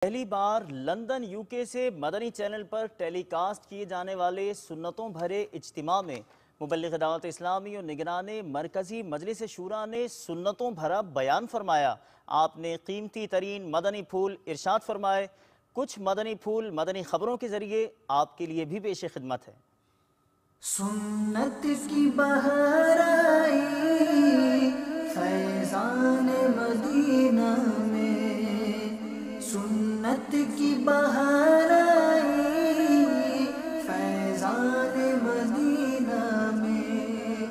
پہلی بار London UK سے مدنی channel پر ٹیلی cost کیے جانے والے سنتوں بھرے اجتماع میں مبلغ دعوت اسلامی اور نگران مرکزی مجلس شورا نے سنتوں بھرا بیان فرمایا۔ آپ نے قیمتی ترین مدنی پھول ارشاد فرمائے۔ کچھ مدنی پھول مدنی خبروں کے ذریعے آپ کے لیے بھی پیش خدمت ہے۔ سنت کی بہار آئی فیضان مدینہ میں، سنت کی بہار آئی فیضان مدینہ میں،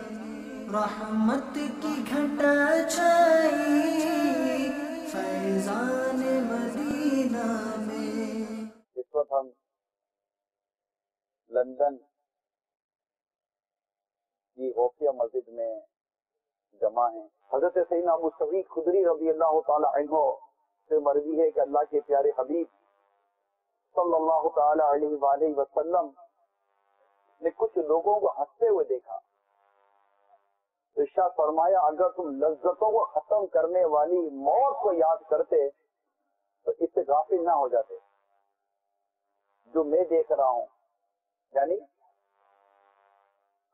رحمت کی گھٹا چھائی فیضان مدینہ میں۔ اس وقت ہم لندن کی غوثیہ مسجد میں جمع ہیں۔ حضرت سیدنا ابو سعید خدری رضی اللہ تعالی عنہ سے مروی ہے کہ اللہ کے پیارے حبیب صلی اللہ تعالی علیہ وآلہ وسلم نے کچھ لوگوں کو ہنستے ہوئے دیکھا، ارشاد فرمایا اگر تم لذتوں کو ختم کرنے والی موت کو یاد کرتے تو اس سے غافل نہ ہو جاتے۔ جو میں دیکھ رہا ہوں یعنی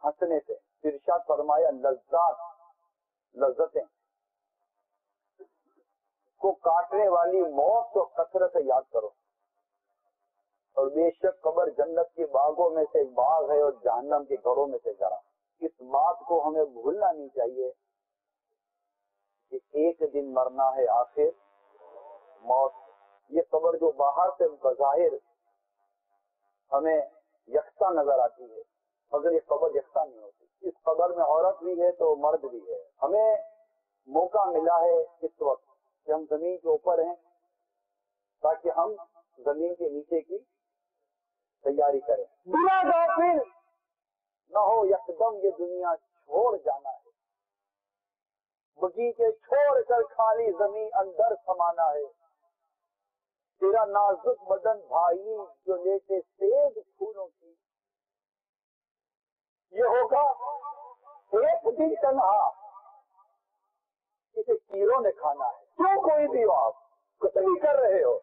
ہنسنے سے، ارشاد فرمایا لذتیں کو کاٹنے والی موت کو کثرت سے یاد کرو، اور بے شک قبر جنت کے باغوں میں سے ایک باغ ہے اور جہنم کے گھروں میں سے گھرا۔ اس بات کو ہمیں بھولنا نہیں چاہیے کہ ایک دن مرنا ہے، آخر موت۔ یہ قبر جو باہر سے بظاہر ہمیں یکساں نظر آتی ہے مگر یہ قبر یکساں نہیں ہوتی۔ اس قبر میں عورت بھی ہے تو مرد بھی ہے۔ ہمیں موقع ملا ہے اس وقت کہ ہم زمین کے اوپر ہیں تاکہ ہم زمین کے نیچے کی تیاری کریں۔ بلا غافل نہ ہو یکدم یہ دنیا چھوڑ جانا ہے، بغیچے چھوڑ کر خالی زمین اندر سمانا ہے۔ تیرا نازک بدن بھائی جو لیتے سیب پھولوں کی، یہ ہوگا ایک دن تنہا، اسے کیڑوں نے کھانا ہے۔ کیوں کوئی بھی ہو، آپ کچھ بھی کر رہے ہو،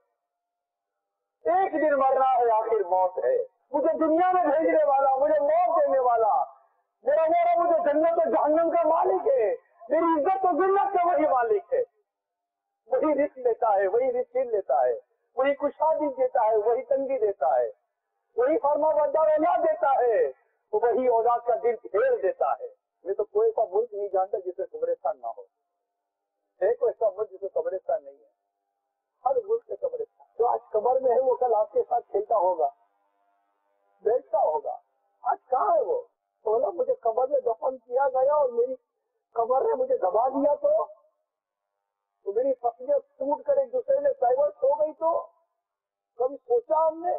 ایک دن مرنا ہے، آخر موت ہے۔ مجھے دنیا میں بھیجنے والا، مجھے موت دینے والا، میرا مجھے جنت و جہنم کا مالک ہے، میری عزت و ذلت کا وہی مالک ہے۔ وہی رزق لیتا ہے، وہی رزق چھین لیتا ہے، وہی کشادی دیتا ہے، وہی تنگی دیتا ہے، وہی فرما بردار اولاد دیتا ہے، وہی اولاد کا دل پھیر دیتا ہے۔ میں تو کوئی ایسا ملک نہیں جانتا جس میں قبرستان نہ ہو، ہے کوئی ایسا ملک جس میں قبرستان نہیں ہے، ہر ملک سے قبرستان۔ جو آج قبر میں ہے وہ کل آپ کے ساتھ کھیلتا ہوگا، بیٹھتا ہوگا۔ آج کہاں ہے وہ؟ بولا مجھے قبر میں دفن کیا گیا اور میری قبر نے مجھے دبا دیا تو میری فصلیں ٹوٹ کر ایک دوسرے میں ڈائیورٹ ہو گئی تو کبھی سوچا ہم نے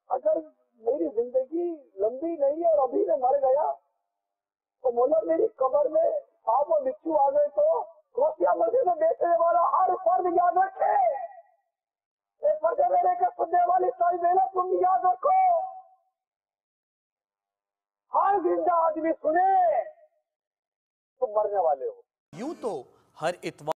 اگر میری زندگی لمبی نہیں ہے اور ابھی میں مر گیا تو مولا میری قبر میں سانپ و بچھو آ گئے تو غوثیہ مسجد میں بیٹھنے والا ہر فرد یاد رکھے، ایک فرد میرے کے سننے والی ساری محنت تم بھی یاد رکھو، ہر زندہ آدمی سنے تم مرنے والے ہو۔ یوں تو ہر اتوار